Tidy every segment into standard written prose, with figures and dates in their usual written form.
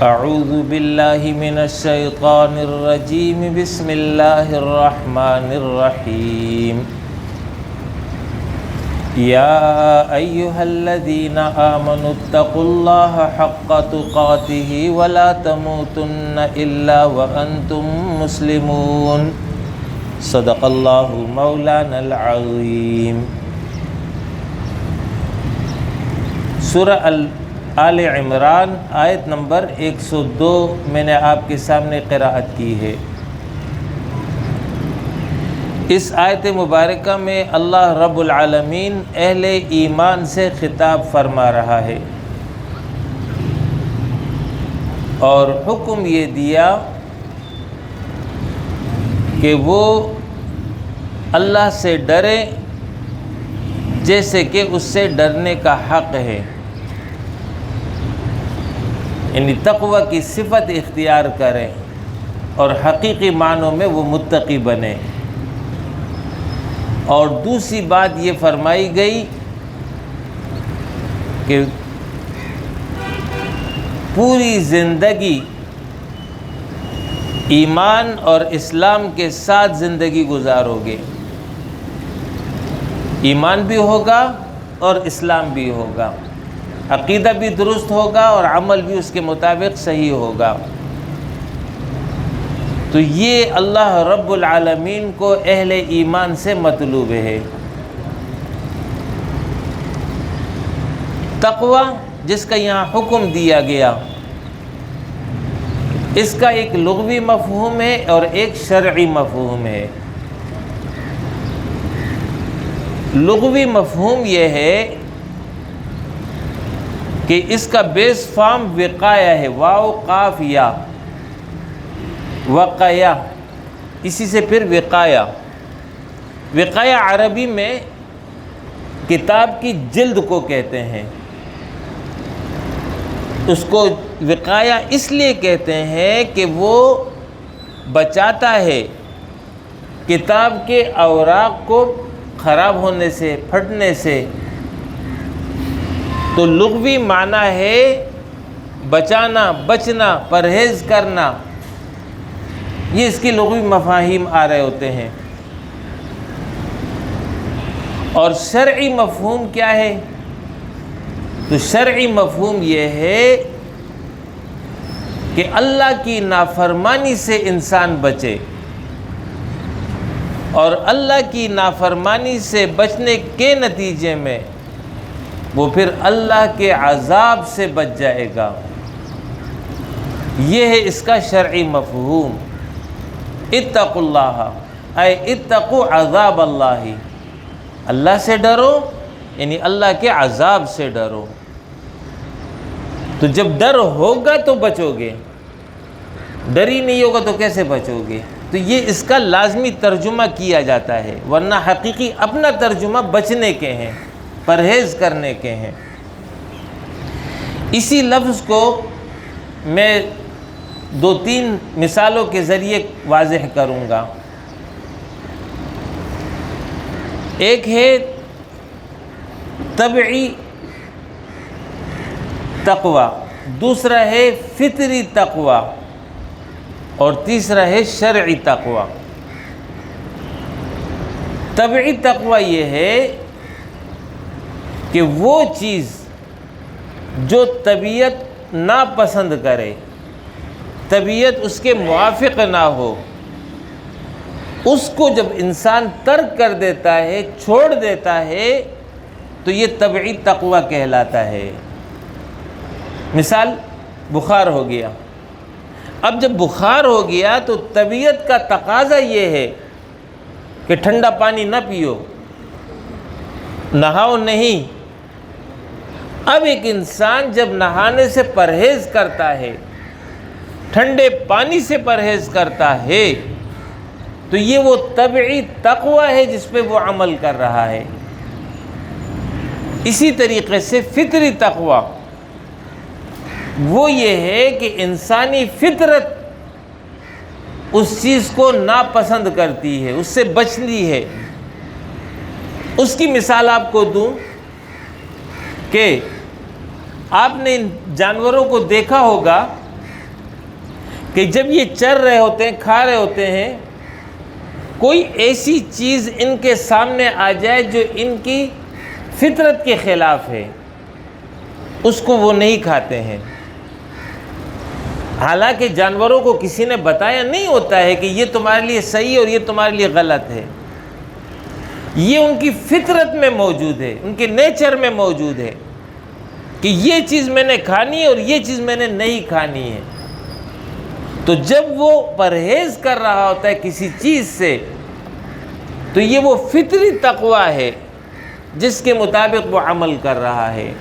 اعوذ باللہ من الشیطان الرجیم بسم اللہ الرحمن الرحیم یا ایہا الذین آمنوا اتقوا اللہ حق تقاتہ ولا تموتن الا وانتم مسلمون صدق اللہ مولانا العظیم۔ سورہ آل عمران آیت نمبر 102 میں نے آپ کے سامنے قراءت کی ہے۔ اس آیت مبارکہ میں اللہ رب العالمین اہل ایمان سے خطاب فرما رہا ہے اور حکم یہ دیا کہ وہ اللہ سے ڈرے جیسے کہ اس سے ڈرنے کا حق ہے، یعنی تقوی کی صفت اختیار کریں اور حقیقی معنوں میں وہ متقی بنے۔ اور دوسری بات یہ فرمائی گئی کہ پوری زندگی ایمان اور اسلام کے ساتھ زندگی گزارو گے، ایمان بھی ہوگا اور اسلام بھی ہوگا، عقیدہ بھی درست ہوگا اور عمل بھی اس کے مطابق صحیح ہوگا۔ تو یہ اللہ رب العالمین کو اہل ایمان سے مطلوب ہے۔ تقوی جس کا یہاں حکم دیا گیا، اس کا ایک لغوی مفہوم ہے اور ایک شرعی مفہوم ہے۔ لغوی مفہوم یہ ہے کہ اس کا بیس فارم وقایہ ہے، واو قاف یا، وقایہ، اسی سے پھر وقایہ۔ وقایہ عربی میں کتاب کی جلد کو کہتے ہیں۔ اس کو وقایہ اس لیے کہتے ہیں کہ وہ بچاتا ہے کتاب کے اوراق کو خراب ہونے سے، پھٹنے سے۔ تو لغوی معنی ہے بچانا، بچنا، پرہیز کرنا، یہ اس کی لغوی مفاہیم آ رہے ہوتے ہیں۔ اور شرعی مفہوم کیا ہے؟ تو شرعی مفہوم یہ ہے کہ اللہ کی نافرمانی سے انسان بچے، اور اللہ کی نافرمانی سے بچنے کے نتیجے میں وہ پھر اللہ کے عذاب سے بچ جائے گا۔ یہ ہے اس کا شرعی مفہوم۔ اتقوا اللہ اے اتقوا عذاب اللہ، اللہ سے ڈرو یعنی اللہ کے عذاب سے ڈرو۔ تو جب ڈر ہوگا تو بچو گے، ڈر ہی نہیں ہوگا تو کیسے بچو گے؟ تو یہ اس کا لازمی ترجمہ کیا جاتا ہے، ورنہ حقیقی اپنا ترجمہ بچنے کے ہیں، پرہیز کرنے کے ہیں۔ اسی لفظ کو میں 2-3 مثالوں کے ذریعے واضح کروں گا۔ ایک ہے طبعی تقوی، دوسرا ہے فطری تقوی، اور تیسرا ہے شرعی تقوی۔ طبعی تقوی یہ ہے کہ وہ چیز جو طبیعت ناپسند کرے، طبیعت اس کے موافق نہ ہو، اس کو جب انسان ترک کر دیتا ہے، چھوڑ دیتا ہے، تو یہ طبعی تقوی کہلاتا ہے۔ مثال، بخار ہو گیا۔ اب جب بخار ہو گیا تو طبیعت کا تقاضا یہ ہے کہ ٹھنڈا پانی نہ پیو، نہاؤ نہیں۔ اب ایک انسان جب نہانے سے پرہیز کرتا ہے، ٹھنڈے پانی سے پرہیز کرتا ہے، تو یہ وہ طبعی تقوی ہے جس پہ وہ عمل کر رہا ہے۔ اسی طریقے سے فطری تقوی وہ یہ ہے کہ انسانی فطرت اس چیز کو ناپسند کرتی ہے، اس سے بچتی ہے۔ اس کی مثال آپ کو دوں کہ آپ نے ان جانوروں کو دیکھا ہوگا کہ جب یہ چر رہے ہوتے ہیں، کھا رہے ہوتے ہیں، کوئی ایسی چیز ان کے سامنے آ جائے جو ان کی فطرت کے خلاف ہے، اس کو وہ نہیں کھاتے ہیں۔ حالانکہ جانوروں کو کسی نے بتایا نہیں ہوتا ہے کہ یہ تمہارے لیے صحیح ہے اور یہ تمہارے لیے غلط ہے، یہ ان کی فطرت میں موجود ہے، ان کے نیچر میں موجود ہے کہ یہ چیز میں نے کھانی ہے اور یہ چیز میں نے نہیں کھانی ہے۔ تو جب وہ پرہیز کر رہا ہوتا ہے کسی چیز سے، تو یہ وہ فطری تقوی ہے جس کے مطابق وہ عمل کر رہا ہے۔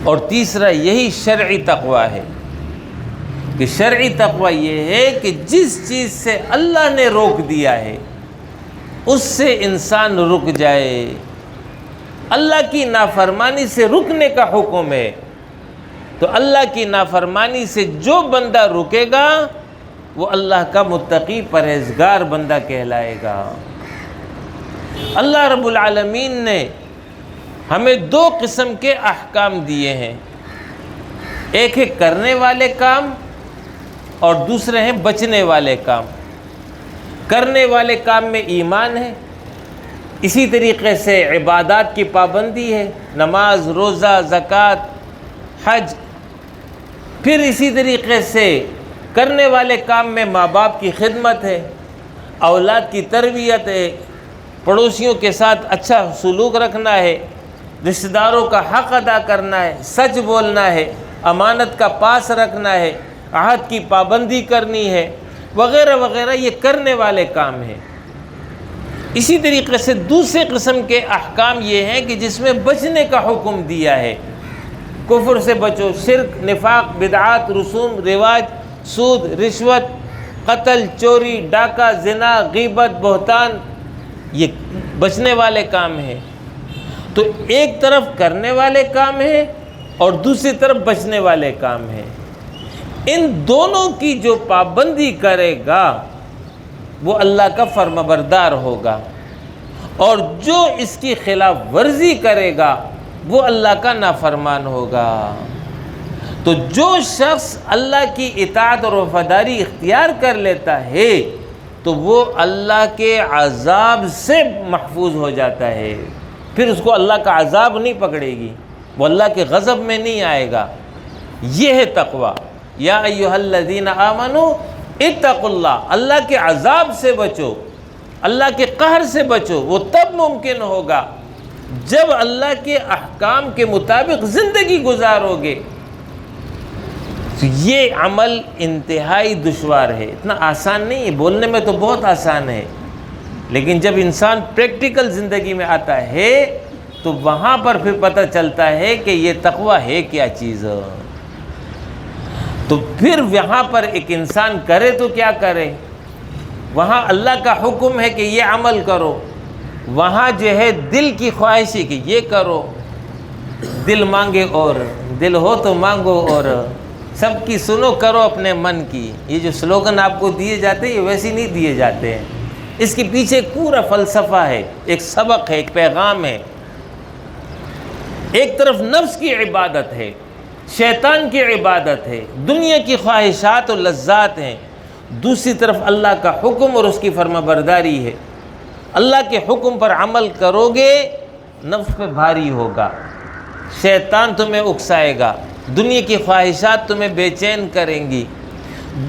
اور تیسرا یہی شرعی تقوی ہے کہ شرعی تقوی یہ ہے کہ جس چیز سے اللہ نے روک دیا ہے اس سے انسان رک جائے۔ اللہ کی نافرمانی سے رکنے کا حکم ہے، تو اللہ کی نافرمانی سے جو بندہ رکے گا وہ اللہ کا متقی پرہیزگار بندہ کہلائے گا۔ اللہ رب العالمین نے ہمیں دو قسم کے احکام دیے ہیں، ایک ہے کرنے والے کام اور دوسرے ہیں بچنے والے کام۔ کرنے والے کام میں ایمان ہے، اسی طریقے سے عبادات کی پابندی ہے، نماز، روزہ، زکوٰۃ، حج۔ پھر اسی طریقے سے کرنے والے کام میں ماں باپ کی خدمت ہے، اولاد کی تربیت ہے، پڑوسیوں کے ساتھ اچھا سلوک رکھنا ہے، رشتہ داروں کا حق ادا کرنا ہے، سچ بولنا ہے، امانت کا پاس رکھنا ہے، عہد کی پابندی کرنی ہے، وغیرہ وغیرہ، یہ کرنے والے کام ہیں۔ اسی طریقے سے دوسرے قسم کے احکام یہ ہیں کہ جس میں بچنے کا حکم دیا ہے۔ کفر سے بچو، شرک، نفاق، بدعات، رسوم، رواج، سود، رشوت، قتل، چوری، ڈاکہ، زنا، غیبت، بہتان، یہ بچنے والے کام ہیں۔ تو ایک طرف کرنے والے کام ہیں اور دوسری طرف بچنے والے کام ہیں۔ ان دونوں کی جو پابندی کرے گا وہ اللہ کا فرمانبردار ہوگا، اور جو اس کی خلاف ورزی کرے گا وہ اللہ کا نافرمان ہوگا۔ تو جو شخص اللہ کی اطاعت اور وفاداری اختیار کر لیتا ہے تو وہ اللہ کے عذاب سے محفوظ ہو جاتا ہے، پھر اس کو اللہ کا عذاب نہیں پکڑے گی، وہ اللہ کے غضب میں نہیں آئے گا۔ یہ ہے تقوی۔ یا ایھا الذین آمنوا اتقوا اللہ، اللہ کے عذاب سے بچو، اللہ کے قہر سے بچو۔ وہ تب ممکن ہوگا جب اللہ کے احکام کے مطابق زندگی گزارو گے۔ تو یہ عمل انتہائی دشوار ہے، اتنا آسان نہیں ہے، بولنے میں تو بہت آسان ہے، لیکن جب انسان پریکٹیکل زندگی میں آتا ہے تو وہاں پر پھر پتہ چلتا ہے کہ یہ تقوی ہے کیا چیز۔ تو پھر وہاں پر ایک انسان کرے تو کیا کرے؟ وہاں اللہ کا حکم ہے کہ یہ عمل کرو، وہاں جو ہے دل کی خواہش ہے کہ یہ کرو، دل مانگے اور دل ہو تو مانگو اور سب کی سنو کرو اپنے من کی۔ یہ جو سلوگن آپ کو دیے جاتے ہیں یہ ویسے نہیں دیے جاتے ہیں، اس کے پیچھے ایک پورا فلسفہ ہے، ایک سبق ہے، ایک پیغام ہے۔ ایک طرف نفس کی عبادت ہے، شیطان کی عبادت ہے، دنیا کی خواہشات اور لذات ہیں، دوسری طرف اللہ کا حکم اور اس کی فرمانبرداری ہے۔ اللہ کے حکم پر عمل کرو گے نفس پہ بھاری ہوگا، شیطان تمہیں اکسائے گا، دنیا کی خواہشات تمہیں بے چین کریں گی۔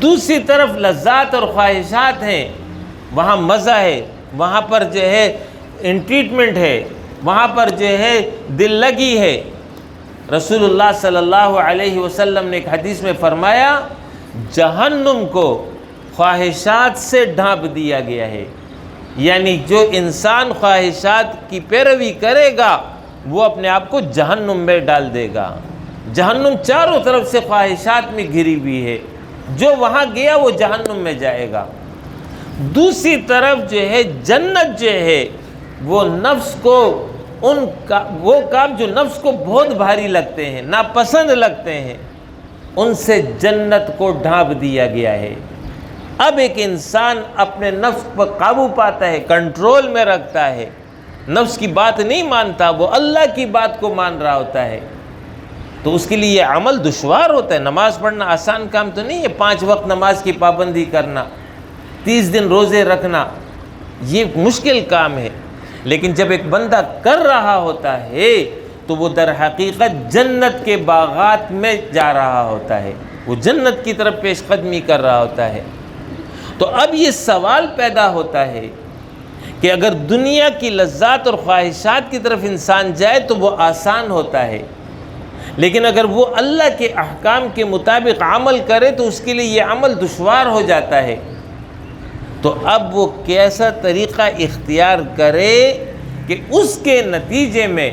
دوسری طرف لذات اور خواہشات ہیں، وہاں مزہ ہے، وہاں پر جو ہے انٹریٹمنٹ ہے، وہاں پر جو ہے دل لگی ہے۔ رسول اللہ صلی اللہ علیہ وسلم نے ایک حدیث میں فرمایا جہنم کو خواہشات سے ڈھانپ دیا گیا ہے، یعنی جو انسان خواہشات کی پیروی کرے گا وہ اپنے آپ کو جہنم میں ڈال دے گا۔ جہنم چاروں طرف سے خواہشات میں گھری ہوئی ہے، جو وہاں گیا وہ جہنم میں جائے گا۔ دوسری طرف جو ہے جنت جو ہے وہ نفس کو وہ کام جو نفس کو بہت بھاری لگتے ہیں، ناپسند لگتے ہیں، ان سے جنت کو ڈھانپ دیا گیا ہے۔ اب ایک انسان اپنے نفس پر قابو پاتا ہے، کنٹرول میں رکھتا ہے، نفس کی بات نہیں مانتا، وہ اللہ کی بات کو مان رہا ہوتا ہے۔ تو اس کے لیے یہ عمل دشوار ہوتا ہے. نماز پڑھنا آسان کام تو نہیں ہے. 5 وقت نماز کی پابندی کرنا، 30 دن روزے رکھنا، یہ مشکل کام ہے. لیکن جب ایک بندہ کر رہا ہوتا ہے تو وہ در حقیقت جنت کے باغات میں جا رہا ہوتا ہے، وہ جنت کی طرف پیش قدمی کر رہا ہوتا ہے. تو اب یہ سوال پیدا ہوتا ہے کہ اگر دنیا کی لذات اور خواہشات کی طرف انسان جائے تو وہ آسان ہوتا ہے، لیکن اگر وہ اللہ کے احکام کے مطابق عمل کرے تو اس کے لیے یہ عمل دشوار ہو جاتا ہے. تو اب وہ کیسا طریقہ اختیار کرے کہ اس کے نتیجے میں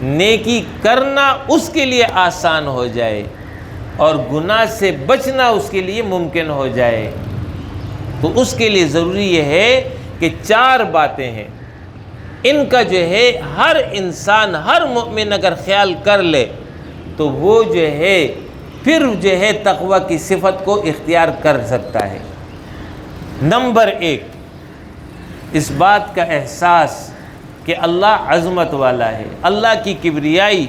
نیکی کرنا اس کے لیے آسان ہو جائے اور گناہ سے بچنا اس کے لیے ممکن ہو جائے. تو اس کے لیے ضروری یہ ہے کہ 4 باتیں ہیں، ان کا جو ہے ہر انسان، ہر مومن اگر خیال کر لے تو وہ جو ہے پھر جو ہے تقوی کی صفت کو اختیار کر سکتا ہے. نمبر 1، اس بات کا احساس کہ اللہ عظمت والا ہے، اللہ کی کبریائی،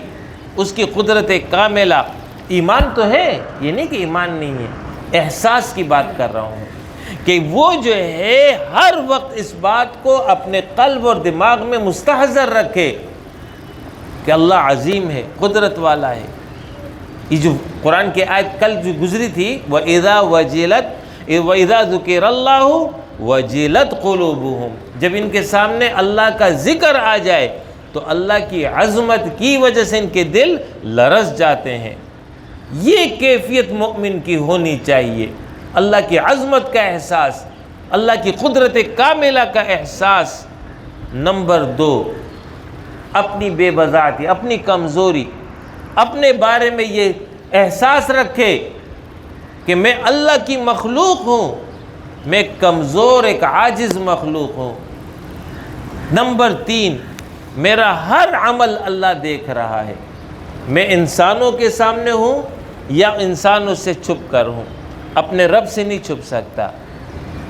اس کی قدرت کاملہ. ایمان تو ہے، یہ نہیں کہ ایمان نہیں ہے، احساس کی بات کر رہا ہوں کہ وہ جو ہے ہر وقت اس بات کو اپنے قلب اور دماغ میں مستحضر رکھے کہ اللہ عظیم ہے، قدرت والا ہے. یہ جو قرآن کی آیت کل جو گزری تھی، وَإِذَا ذُكِرَ اللَّهُ وَجِلَتْ قُلُوبُهُمْ، جب ان کے سامنے اللہ کا ذکر آ جائے تو اللہ کی عظمت کی وجہ سے ان کے دل لرز جاتے ہیں. یہ کیفیت مومن کی ہونی چاہیے، اللہ کی عظمت کا احساس، اللہ کی قدرت کاملہ کا احساس. نمبر 2، اپنی بے بضاعتی، اپنی کمزوری، اپنے بارے میں یہ احساس رکھے کہ میں اللہ کی مخلوق ہوں، میں کمزور ایک عاجز مخلوق ہوں. نمبر 3، میرا ہر عمل اللہ دیکھ رہا ہے، میں انسانوں کے سامنے ہوں یا انسانوں سے چھپ کر ہوں، اپنے رب سے نہیں چھپ سکتا.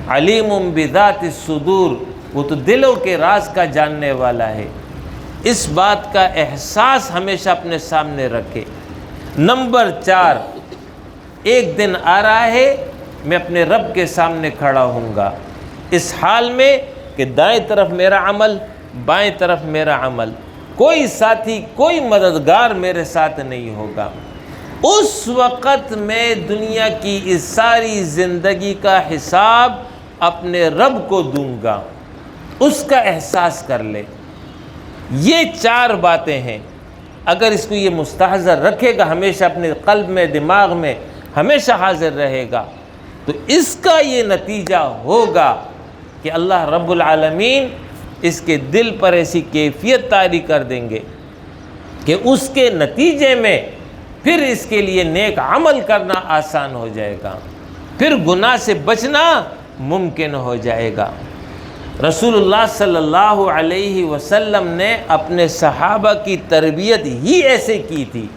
علیم بذات الصدور، وہ تو دلوں کے راز کا جاننے والا ہے. اس بات کا احساس ہمیشہ اپنے سامنے رکھے. نمبر 4، ایک دن آ رہا ہے میں اپنے رب کے سامنے کھڑا ہوں گا اس حال میں کہ دائیں طرف میرا عمل، بائیں طرف میرا عمل، کوئی ساتھی، کوئی مددگار میرے ساتھ نہیں ہوگا. اس وقت میں دنیا کی اس ساری زندگی کا حساب اپنے رب کو دوں گا. اس کا احساس کر لے. یہ 4 باتیں ہیں، اگر اس کو یہ مستحضر رکھے گا، ہمیشہ اپنے قلب میں، دماغ میں ہمیشہ حاضر رہے گا، تو اس کا یہ نتیجہ ہوگا کہ اللہ رب العالمین اس کے دل پر ایسی کیفیت طاری کر دیں گے کہ اس کے نتیجے میں پھر اس کے لیے نیک عمل کرنا آسان ہو جائے گا، پھر گناہ سے بچنا ممکن ہو جائے گا. رسول اللہ صلی اللہ علیہ وسلم نے اپنے صحابہ کی تربیت ہی ایسے کی تھی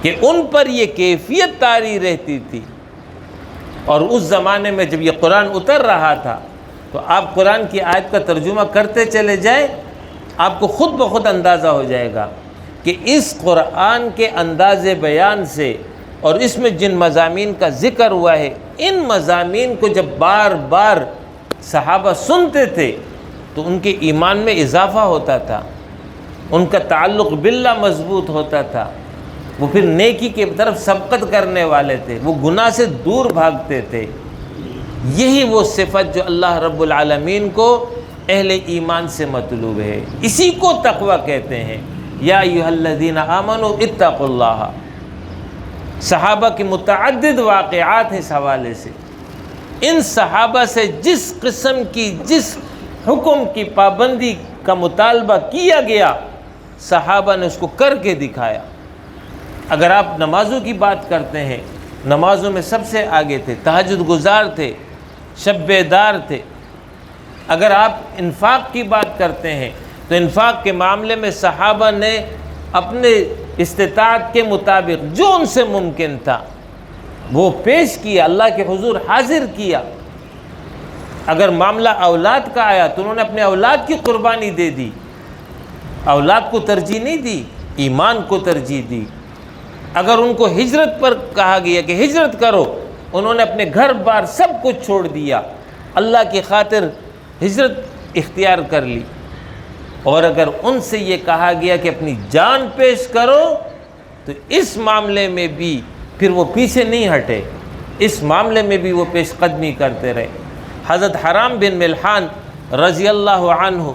کہ ان پر یہ کیفیت طاری رہتی تھی. اور اس زمانے میں جب یہ قرآن اتر رہا تھا تو آپ قرآن کی آیت کا ترجمہ کرتے چلے جائیں، آپ کو خود بخود اندازہ ہو جائے گا کہ اس قرآن کے انداز بیان سے اور اس میں جن مضامین کا ذکر ہوا ہے، ان مضامین کو جب بار بار صحابہ سنتے تھے تو ان کے ایمان میں اضافہ ہوتا تھا، ان کا تعلق باللہ مضبوط ہوتا تھا، وہ پھر نیکی کی طرف سبقت کرنے والے تھے، وہ گناہ سے دور بھاگتے تھے. یہی وہ صفت جو اللہ رب العالمین کو اہل ایمان سے مطلوب ہے، اسی کو تقوی کہتے ہیں. یا ایھا الذین آمنوا اتقوا اللہ. صحابہ کے متعدد واقعات ہیں اس حوالے سے. ان صحابہ سے جس قسم کی، جس حکم کی پابندی کا مطالبہ کیا گیا، صحابہ نے اس کو کر کے دکھایا. اگر آپ نمازوں کی بات کرتے ہیں، نمازوں میں سب سے آگے تھے، تہجد گزار تھے، شب بیدار تھے. اگر آپ انفاق کی بات کرتے ہیں تو انفاق کے معاملے میں صحابہ نے اپنے استطاعت کے مطابق جو ان سے ممکن تھا وہ پیش کیا، اللہ کے حضور حاضر کیا. اگر معاملہ اولاد کا آیا تو انہوں نے اپنے اولاد کی قربانی دے دی. اولاد کو ترجیح نہیں دی، ایمان کو ترجیح دی. اگر ان کو ہجرت پر کہا گیا کہ ہجرت کرو، انہوں نے اپنے گھر بار سب کچھ چھوڑ دیا، اللہ کی خاطر ہجرت اختیار کر لی۔ اور اگر ان سے یہ کہا گیا کہ اپنی جان پیش کرو تو اس معاملے میں بھی پھر وہ پیچھے نہیں ہٹے، اس معاملے میں بھی وہ پیش قدمی کرتے رہے۔ حضرت حرام بن ملحان رضی اللہ عنہ،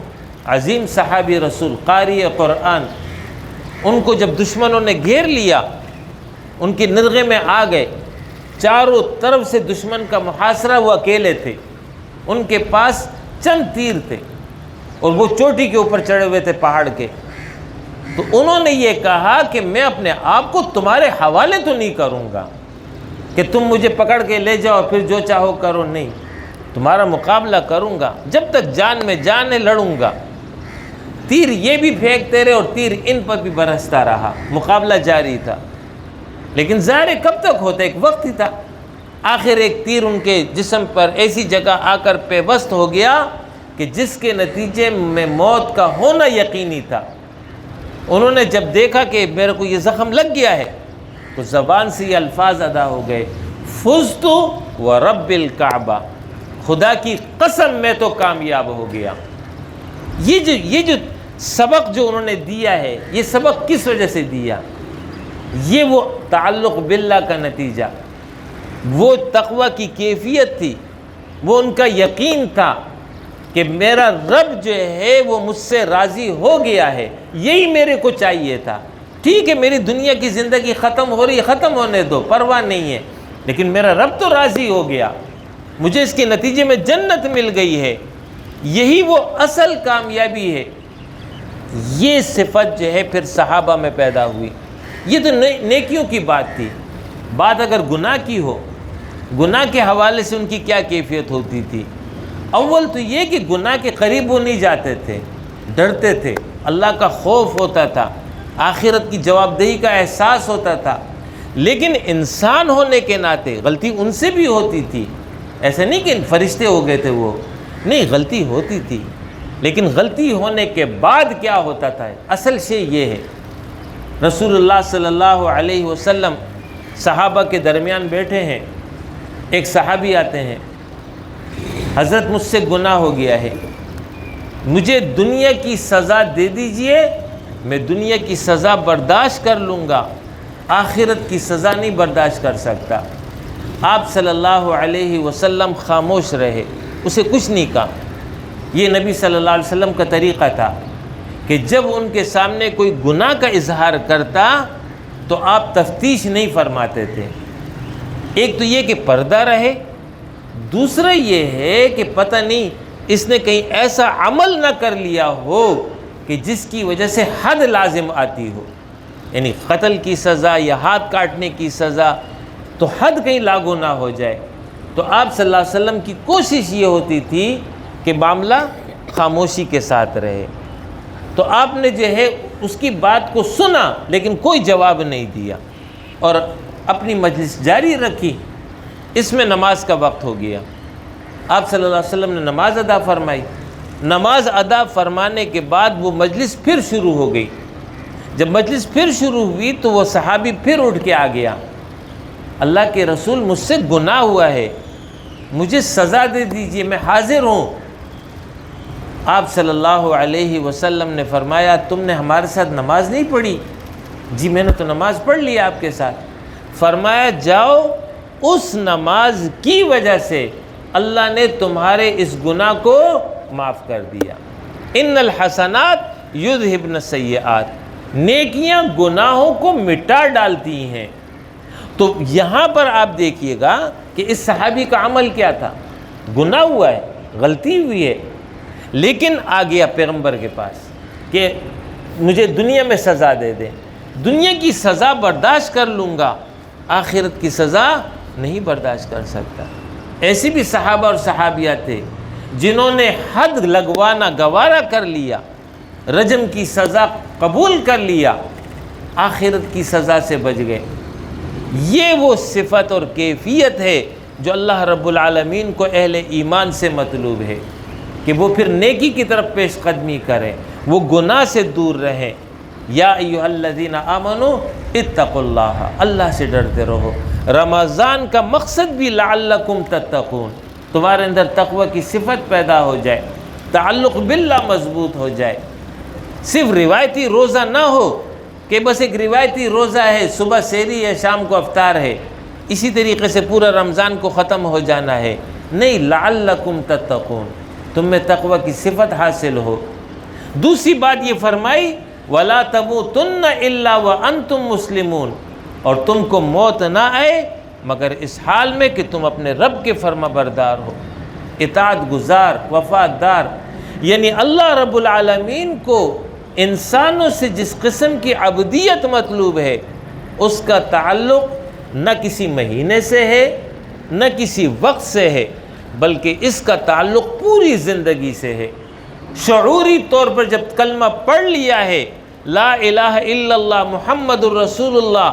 عظیم صحابی رسول، قاری قرآن، ان کو جب دشمنوں نے گھیر لیا، ان کی نرغے میں آ گئے، چاروں طرف سے دشمن کا محاصرہ، وہ اکیلے تھے، ان کے پاس چند تیر تھے اور وہ چوٹی کے اوپر چڑھے ہوئے تھے پہاڑ کے۔ تو انہوں نے یہ کہا کہ میں اپنے آپ کو تمہارے حوالے تو نہیں کروں گا کہ تم مجھے پکڑ کے لے جاؤ پھر جو چاہو کرو، نہیں، تمہارا مقابلہ کروں گا، جب تک جان میں جان ہے لڑوں گا۔ تیر یہ بھی پھینکتے رہے اور تیر ان پر بھی برستا رہا، مقابلہ جاری تھا، لیکن ظاہر کب تک ہوتا، ایک وقت ہی تھا۔ آخر ایک تیر ان کے جسم پر ایسی جگہ آ کر پیوست ہو گیا کہ جس کے نتیجے میں موت کا ہونا یقینی تھا۔ انہوں نے جب دیکھا کہ میرے کو یہ زخم لگ گیا ہے تو زبان سے یہ الفاظ ادا ہو گئے، فزت ورب الکعبہ، خدا کی قسم میں تو کامیاب ہو گیا۔ یہ جو سبق جو انہوں نے دیا ہے، یہ سبق کس وجہ سے دیا؟ یہ وہ تعلق باللہ کا نتیجہ، وہ تقوی کی کیفیت تھی، وہ ان کا یقین تھا کہ میرا رب جو ہے وہ مجھ سے راضی ہو گیا ہے، یہی میرے کو چاہیے تھا۔ ٹھیک ہے میری دنیا کی زندگی ختم ہو رہی ہے، ختم ہونے دو، پرواہ نہیں ہے، لیکن میرا رب تو راضی ہو گیا، مجھے اس کے نتیجے میں جنت مل گئی ہے، یہی وہ اصل کامیابی ہے۔ یہ صفت جو ہے پھر صحابہ میں پیدا ہوئی۔ یہ تو نیکیوں کی بات تھی، بات اگر گناہ کی ہو، گناہ کے حوالے سے ان کی کیا کیفیت ہوتی تھی؟ اول تو یہ کہ گناہ کے قریب وہ نہیں جاتے تھے، ڈرتے تھے، اللہ کا خوف ہوتا تھا، آخرت کی جواب دہی کا احساس ہوتا تھا، لیکن انسان ہونے کے ناطے غلطی ان سے بھی ہوتی تھی، ایسا نہیں کہ فرشتے ہو گئے تھے وہ، نہیں، غلطی ہوتی تھی، لیکن غلطی ہونے کے بعد کیا ہوتا تھا؟ اصل شے یہ ہے، رسول اللہ صلی اللہ علیہ وسلم صحابہ کے درمیان بیٹھے ہیں، ایک صحابی آتے ہیں، حضرت مجھ سے گناہ ہو گیا ہے، مجھے دنیا کی سزا دے دیجئے، میں دنیا کی سزا برداشت کر لوں گا، آخرت کی سزا نہیں برداشت کر سکتا۔ آپ صلی اللہ علیہ وسلم خاموش رہے، اسے کچھ نہیں کہا۔ یہ نبی صلی اللہ علیہ وسلم کا طریقہ تھا کہ جب ان کے سامنے کوئی گناہ کا اظہار کرتا تو آپ تفتیش نہیں فرماتے تھے۔ ایک تو یہ کہ پردہ رہے، دوسرا یہ ہے کہ پتہ نہیں اس نے کہیں ایسا عمل نہ کر لیا ہو کہ جس کی وجہ سے حد لازم آتی ہو، یعنی قتل کی سزا یا ہاتھ کاٹنے کی سزا، تو حد کہیں لاگو نہ ہو جائے۔ تو آپ صلی اللہ علیہ وسلم کی کوشش یہ ہوتی تھی کہ معاملہ خاموشی کے ساتھ رہے۔ تو آپ نے جو ہے اس کی بات کو سنا لیکن کوئی جواب نہیں دیا اور اپنی مجلس جاری رکھی۔ اس میں نماز کا وقت ہو گیا، آپ صلی اللہ علیہ وسلم نے نماز ادا فرمائی۔ نماز ادا فرمانے کے بعد وہ مجلس پھر شروع ہو گئی۔ جب مجلس پھر شروع ہوئی تو وہ صحابی پھر اٹھ کے آ گیا، اللہ کے رسول مجھ سے گناہ ہوا ہے، مجھے سزا دے دیجئے، میں حاضر ہوں۔ آپ صلی اللہ علیہ وسلم نے فرمایا تم نے ہمارے ساتھ نماز نہیں پڑھی؟ جی میں نے تو نماز پڑھ لی آپ کے ساتھ۔ فرمایا جاؤ، اس نماز کی وجہ سے اللہ نے تمہارے اس گناہ کو معاف کر دیا۔ ان الحسنات یذہبن السیئات، نیکیاں گناہوں کو مٹا ڈالتی ہیں۔ تو یہاں پر آپ دیکھیے گا کہ اس صحابی کا عمل کیا تھا، گناہ ہوا ہے، غلطی ہوئی ہے، لیکن آ گیا پیغمبر کے پاس کہ مجھے دنیا میں سزا دے دیں، دنیا کی سزا برداشت کر لوں گا، آخرت کی سزا نہیں برداشت کر سکتا۔ ایسی بھی صحابہ اور صحابیات تھے جنہوں نے حد لگوانا گوارا کر لیا، رجم کی سزا قبول کر لیا، آخرت کی سزا سے بچ گئے۔ یہ وہ صفت اور کیفیت ہے جو اللہ رب العالمین کو اہل ایمان سے مطلوب ہے کہ وہ پھر نیکی کی طرف پیش قدمی کریں، وہ گناہ سے دور رہیں۔ یا ایھا الذین آمنوا اتقوا اللہ، اللہ سے ڈرتے رہو۔ رمضان کا مقصد بھی لعلکم تتقون، تمہارے اندر تقوی کی صفت پیدا ہو جائے، تعلق باللہ مضبوط ہو جائے۔ صرف روایتی روزہ نہ ہو کہ بس ایک روایتی روزہ ہے، صبح سحری ہے شام کو افطار ہے، اسی طریقے سے پورا رمضان کو ختم ہو جانا ہے، نہیں، لعلکم تتقون، تم میں تقوی کی صفت حاصل ہو۔ دوسری بات یہ فرمائی وَلَا تَمُوتُنَّ إِلَّا وَأَنْتُمْ مُسْلِمُونَ، اور تم کو موت نہ آئے مگر اس حال میں کہ تم اپنے رب کے فرما بردار ہو، اطاعت گزار، وفادار۔ یعنی اللہ رب العالمین کو انسانوں سے جس قسم کی عبدیت مطلوب ہے، اس کا تعلق نہ کسی مہینے سے ہے نہ کسی وقت سے ہے، بلکہ اس کا تعلق پوری زندگی سے ہے۔ شعوری طور پر جب کلمہ پڑھ لیا ہے، لا الہ الا اللہ محمد الرسول اللہ،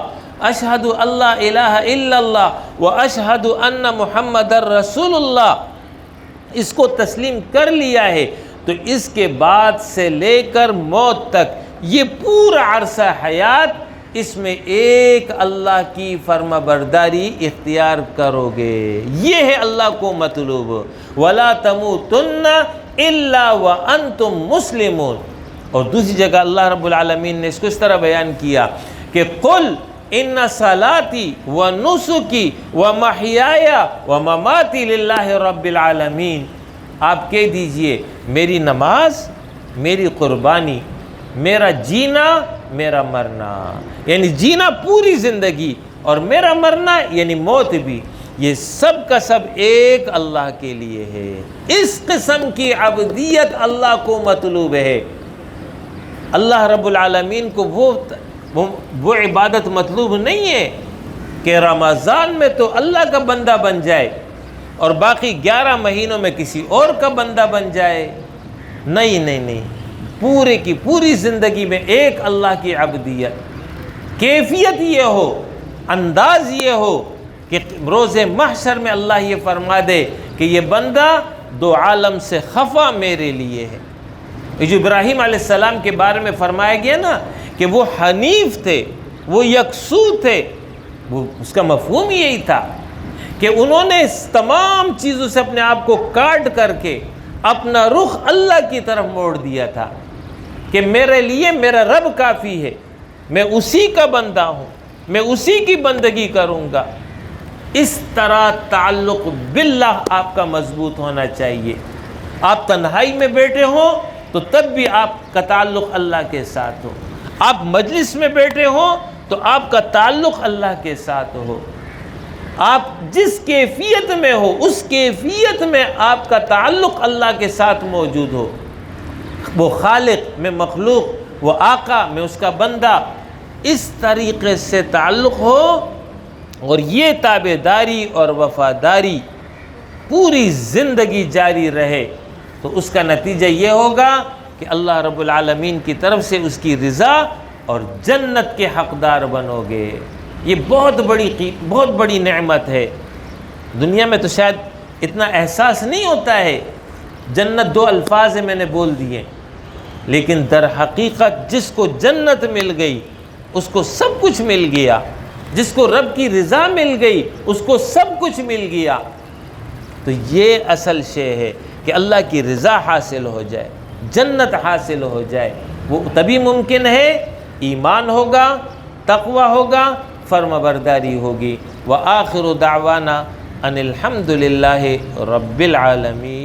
اشہد اللہ الہ الا اللہ و اشہد ان محمد الرسول اللہ، اس کو تسلیم کر لیا ہے، تو اس کے بعد سے لے کر موت تک یہ پورا عرصہ حیات اس میں ایک اللہ کی فرما برداری اختیار کرو گے، یہ ہے اللہ کو مطلوب۔ وَلَا تَمُوتُنَّ إِلَّا وَأَنْتُمْ مُسْلِمُونَ۔ اور دوسری جگہ اللہ رب العالمین نے اس کو اس طرح بیان کیا کہ قُلْ إِنَّ صَلَاتِي وَنُسُكِي وَمَحْيَايَ وَمَمَاتِي لِلَّهِ رَبِّ الْعَالَمِينَ، آپ کہہ دیجئے میری نماز، میری قربانی، میرا جینا، میرا مرنا، یعنی جینا پوری زندگی، اور میرا مرنا یعنی موت بھی، یہ سب کا سب ایک اللہ کے لیے ہے۔ اس قسم کی عبدیت اللہ کو مطلوب ہے۔ اللہ رب العالمین کو وہ عبادت مطلوب نہیں ہے کہ رمضان میں تو اللہ کا بندہ بن جائے اور باقی 11 مہینوں میں کسی اور کا بندہ بن جائے، نہیں، پورے کی پوری زندگی میں ایک اللہ کی عبدیت۔ کیفیت یہ ہو، انداز یہ ہو کہ روز محشر میں اللہ یہ فرما دے کہ یہ بندہ دو عالم سے خفا میرے لیے ہے۔ یہ جو ابراہیم علیہ السلام کے بارے میں فرمایا گیا نا کہ وہ حنیف تھے، وہ یکسو تھے، وہ اس کا مفہوم یہی تھا کہ انہوں نے اس تمام چیزوں سے اپنے آپ کو کاٹ کر کے اپنا رخ اللہ کی طرف موڑ دیا تھا کہ میرے لیے میرا رب کافی ہے، میں اسی کا بندہ ہوں، میں اسی کی بندگی کروں گا۔ اس طرح تعلق باللہ آپ کا مضبوط ہونا چاہیے۔ آپ تنہائی میں بیٹھے ہوں تو تب بھی آپ کا تعلق اللہ کے ساتھ ہو، آپ مجلس میں بیٹھے ہوں تو آپ کا تعلق اللہ کے ساتھ ہو، آپ جس کیفیت میں ہو اس کیفیت میں آپ کا تعلق اللہ کے ساتھ موجود ہو، وہ خالق میں مخلوق، وہ آقا میں اس کا بندہ، اس طریقے سے تعلق ہو، اور یہ تابعداری اور وفاداری پوری زندگی جاری رہے، تو اس کا نتیجہ یہ ہوگا کہ اللہ رب العالمین کی طرف سے اس کی رضا اور جنت کے حقدار بنو گے۔ یہ بہت بڑی نعمت ہے۔ دنیا میں تو شاید اتنا احساس نہیں ہوتا ہے، جنت 2 الفاظ میں نے بول دیے، لیکن در حقیقت جس کو جنت مل گئی اس کو سب کچھ مل گیا، جس کو رب کی رضا مل گئی اس کو سب کچھ مل گیا۔ تو یہ اصل شے ہے کہ اللہ کی رضا حاصل ہو جائے، جنت حاصل ہو جائے، وہ تبھی ممکن ہے، ایمان ہوگا، تقوی ہوگا، فرما برداری ہوگی۔ وآخر دعوانا ان الحمد للہ رب العالمین۔